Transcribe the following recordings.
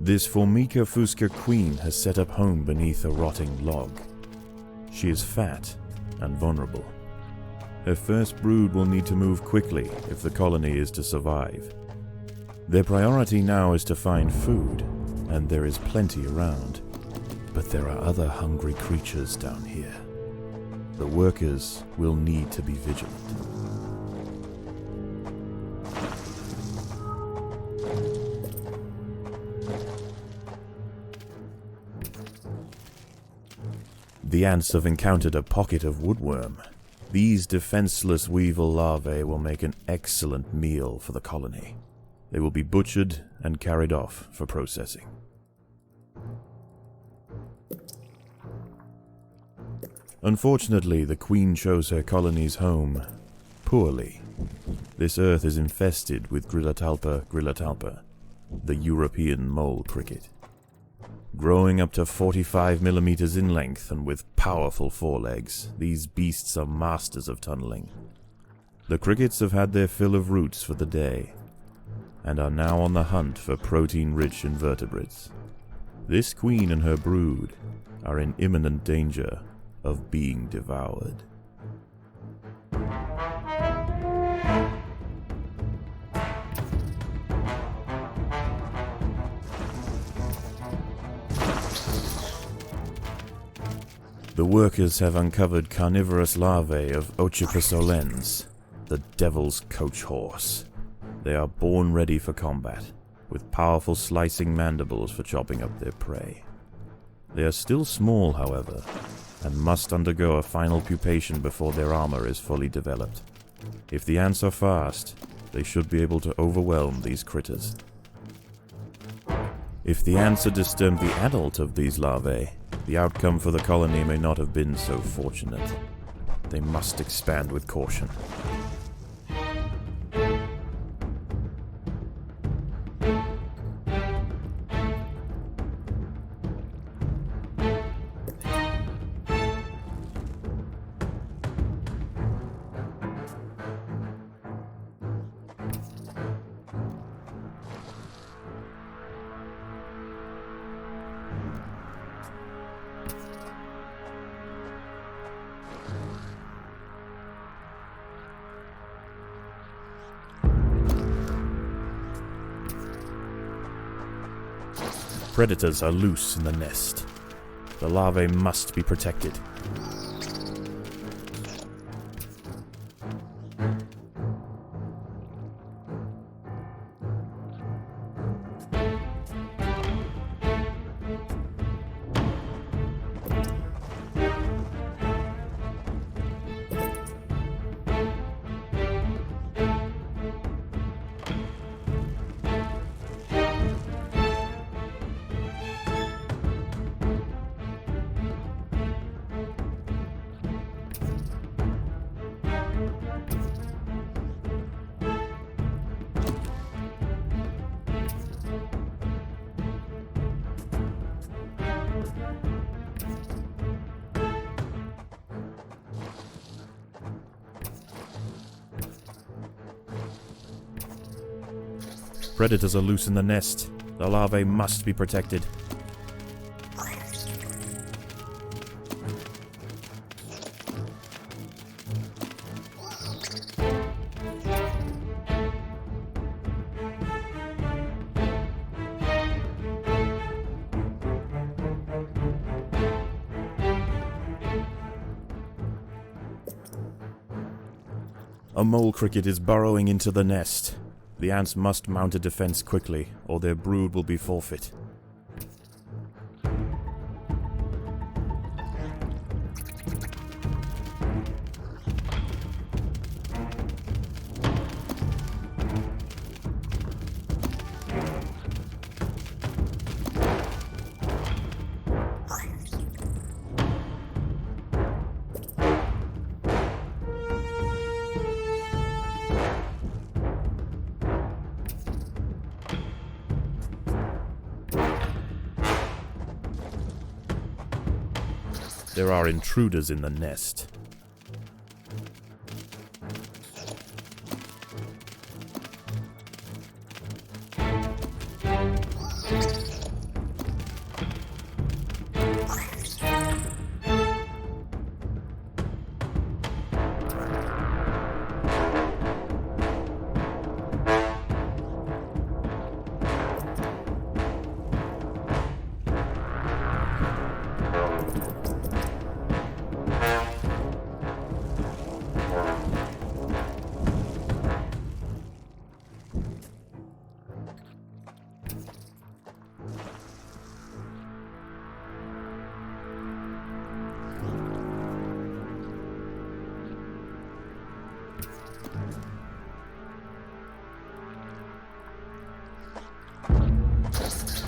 This Formica fusca queen has set up home beneath a rotting log. She is fat and vulnerable. Her first brood will need to move quickly if the colony is to survive. Their priority now is to find food, and there is plenty around. But there are other hungry creatures down here. The workers will need to be vigilant. The ants have encountered a pocket of woodworm. These defenseless weevil larvae will make an excellent meal for the colony. They will be butchered and carried off for processing. Unfortunately, the queen chose her colony's home poorly. This earth is infested with Grillotalpa, the European mole cricket. Growing up to 45 millimeters in length and with powerful forelegs, these beasts are masters of tunneling. The crickets have had their fill of roots for the day, and are now on the hunt for protein-rich invertebrates. This queen and her brood are in imminent danger of being devoured. The workers have uncovered carnivorous larvae of Ocypus olens, the devil's coach horse. They are born ready for combat, with powerful slicing mandibles for chopping up their prey. They are still small, however, and must undergo a final pupation before their armor is fully developed. If the ants are fast, they should be able to overwhelm these critters. If the ants had disturbed the adult of these larvae, the outcome for the colony may not have been so fortunate. They must expand with caution. Predators are loose in the nest. The larvae must be protected. Predators are loose in the nest. The larvae must be protected. A mole cricket is burrowing into the nest. The ants must mount a defense quickly, or their brood will be forfeit. There are intruders in the nest.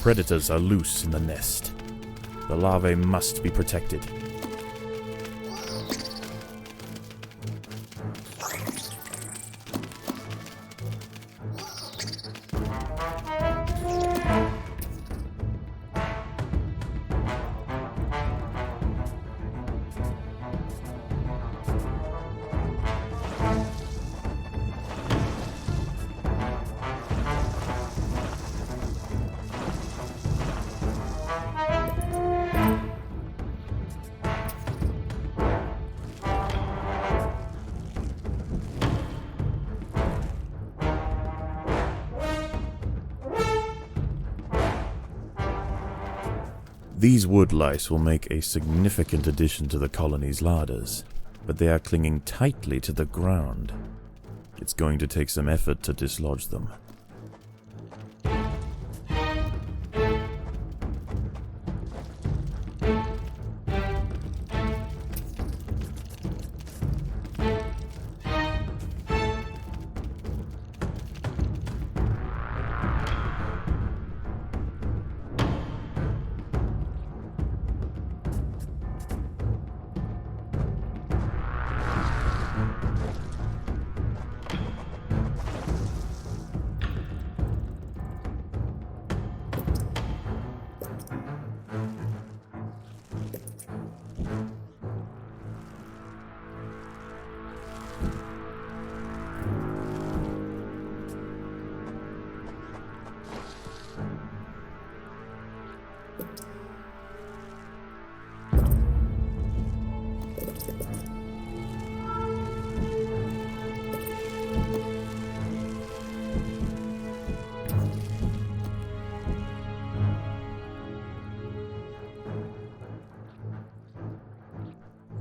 Predators are loose in the nest. The larvae must be protected. These wood lice will make a significant addition to the colony's larders, but they are clinging tightly to the ground. It's going to take some effort to dislodge them.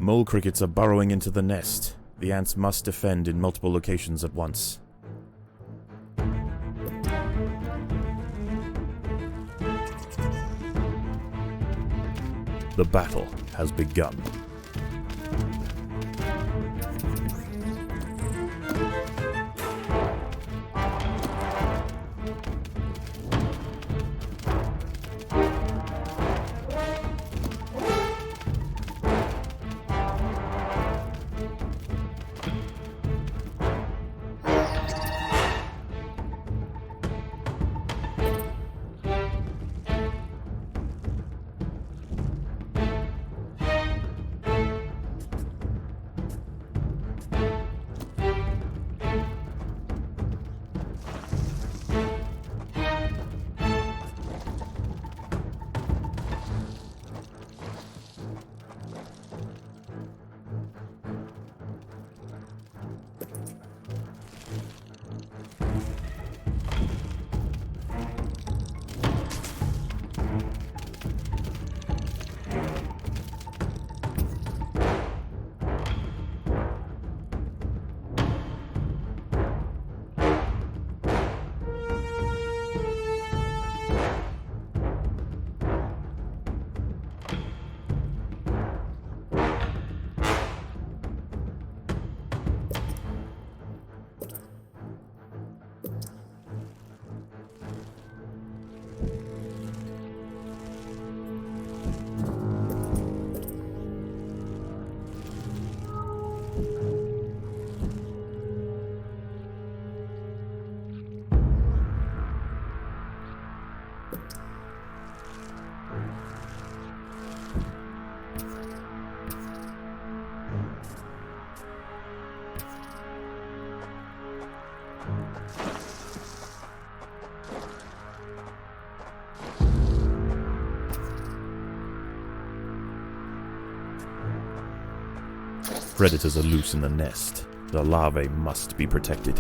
Mole crickets are burrowing into the nest. The ants must defend in multiple locations at once. The battle has begun. Predators are loose in the nest. The larvae must be protected.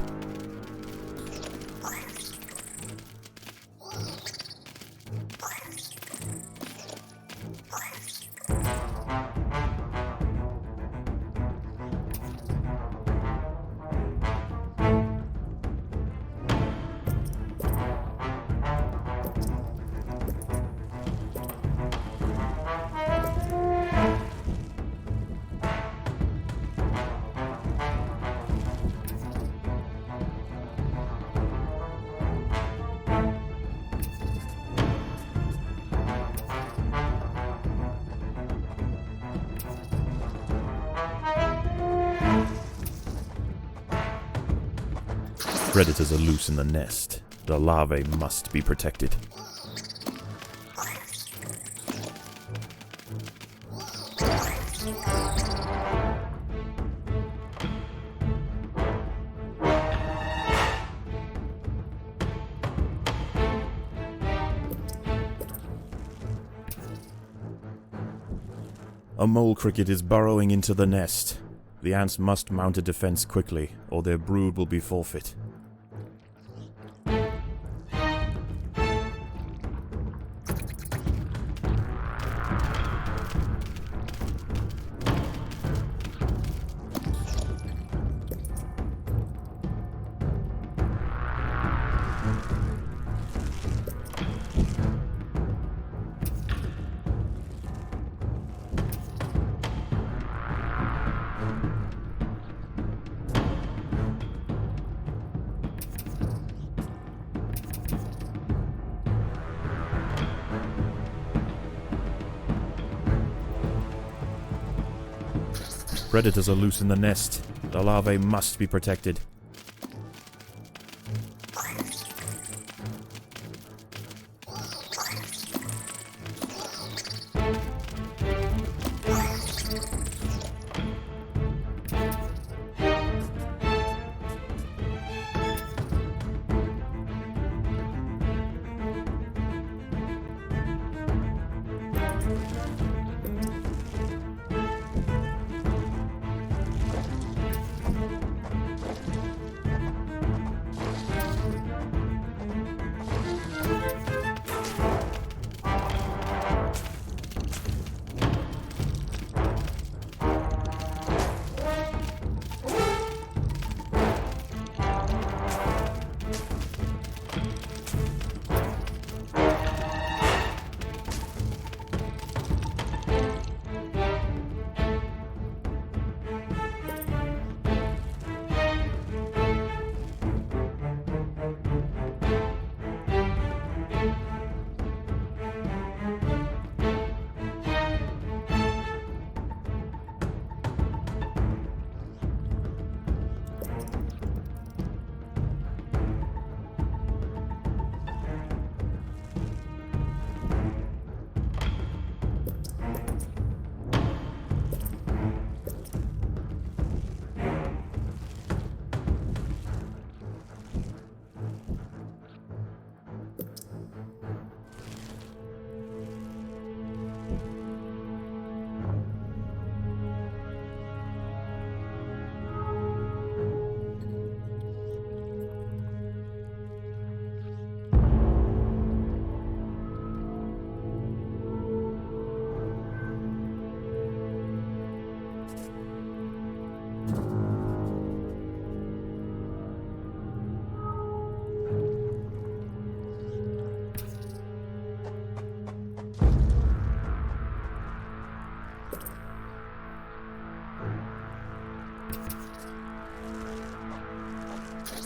Predators are loose in the nest. The larvae must be protected. A mole cricket is burrowing into the nest. The ants must mount a defense quickly, or their brood will be forfeit. Predators are loose in the nest. The larvae must be protected.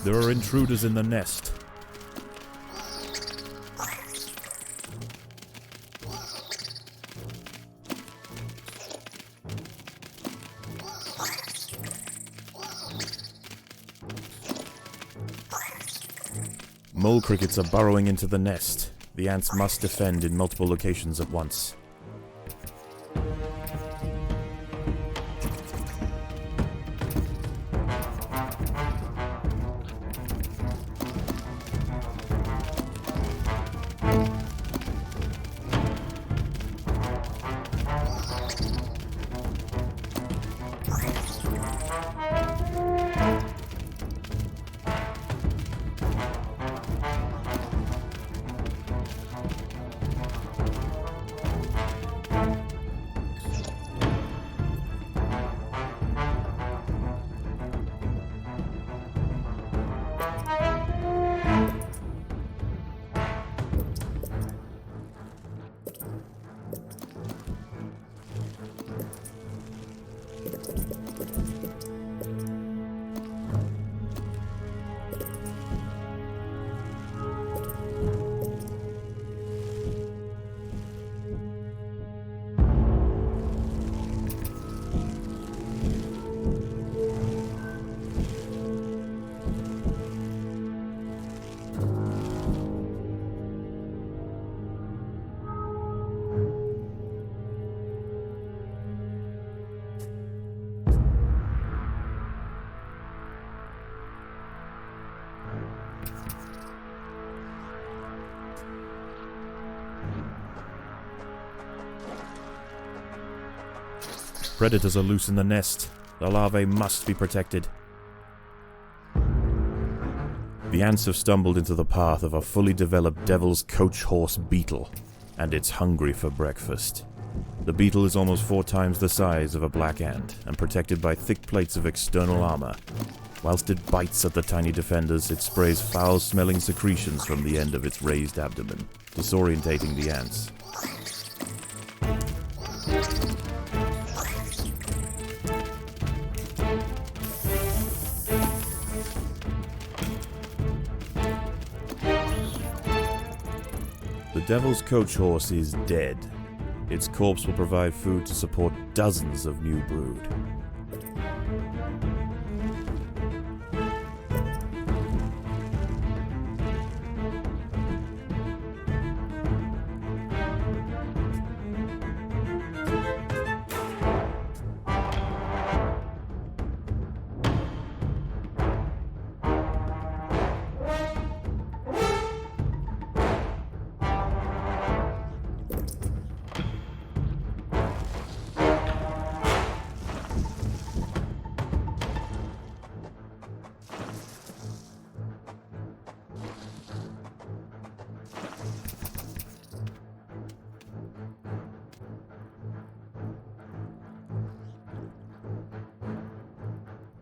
There are intruders in the nest. Mole crickets are burrowing into the nest. The ants must defend in multiple locations at once. Predators are loose in the nest. The larvae must be protected. The ants have stumbled into the path of a fully developed devil's coach horse beetle, and it's hungry for breakfast. The beetle is almost 4 times the size of a black ant, and protected by thick plates of external armor. Whilst it bites at the tiny defenders, it sprays foul-smelling secretions from the end of its raised abdomen, disorientating the ants. The devil's coach horse is dead. Its corpse will provide food to support dozens of new brood.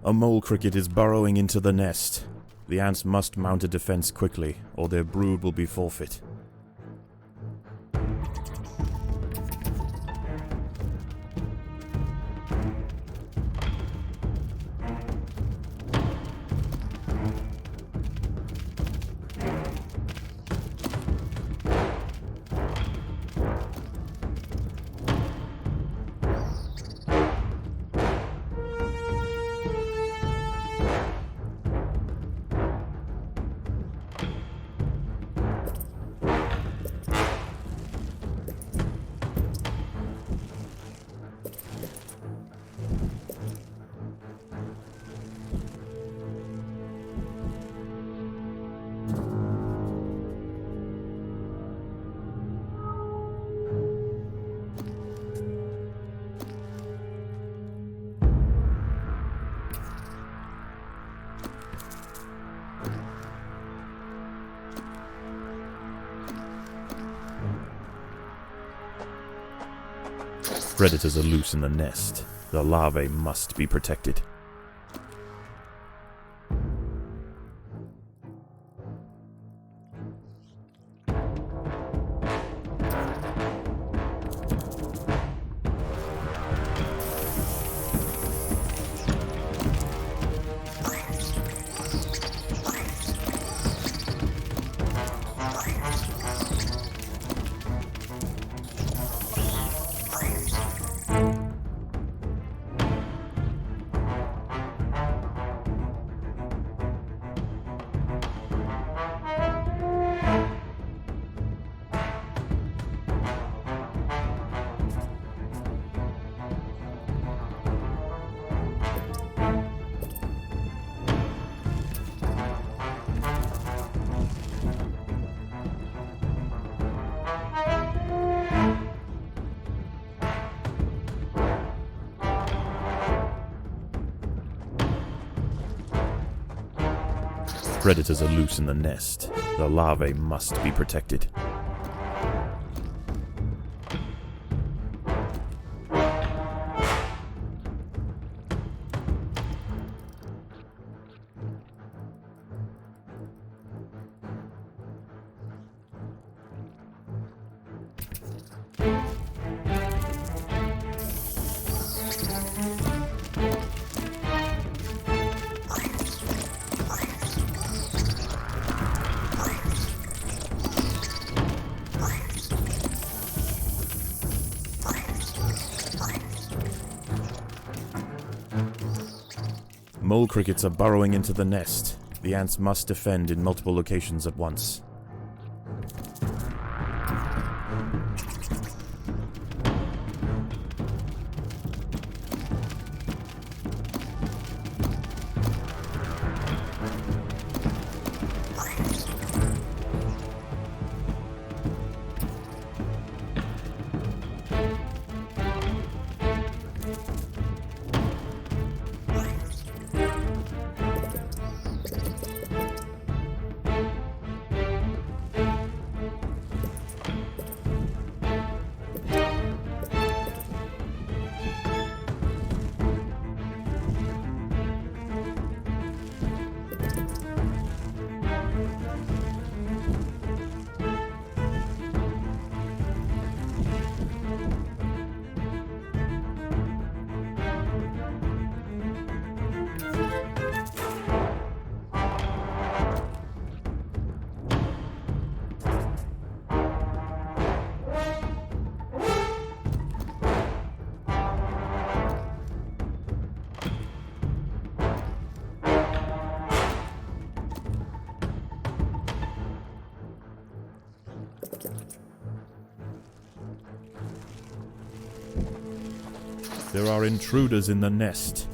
A mole cricket is burrowing into the nest. The ants must mount a defense quickly, or their brood will be forfeit. Predators are loose in the nest. The larvae must be protected. Predators are loose in the nest. The larvae must be protected. Mole crickets are burrowing into the nest. The ants must defend in multiple locations at once. There are intruders in the nest.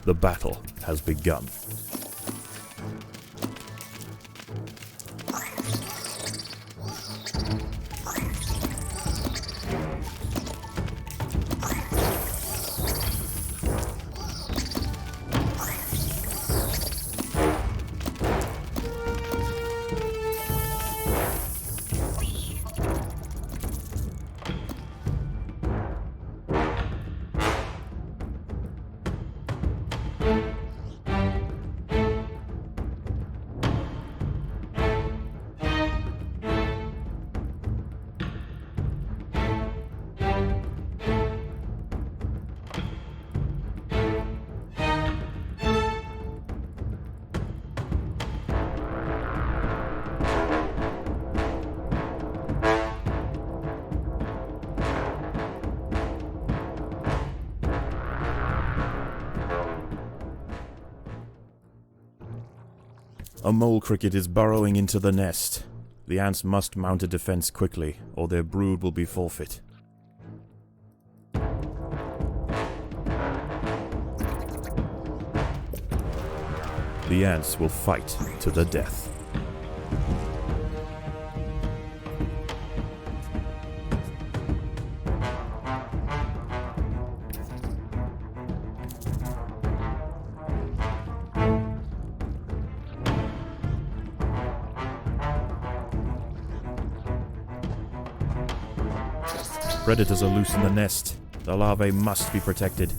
The battle has begun. A mole cricket is burrowing into the nest. The ants must mount a defense quickly, or their brood will be forfeit. The ants will fight to the death. Predators are loose in the nest. The larvae must be protected.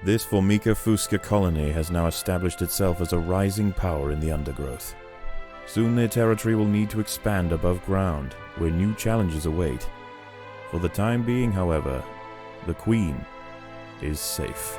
This Formica fusca colony has now established itself as a rising power in the undergrowth. Soon their territory will need to expand above ground, where new challenges await. For the time being, however, the Queen is safe.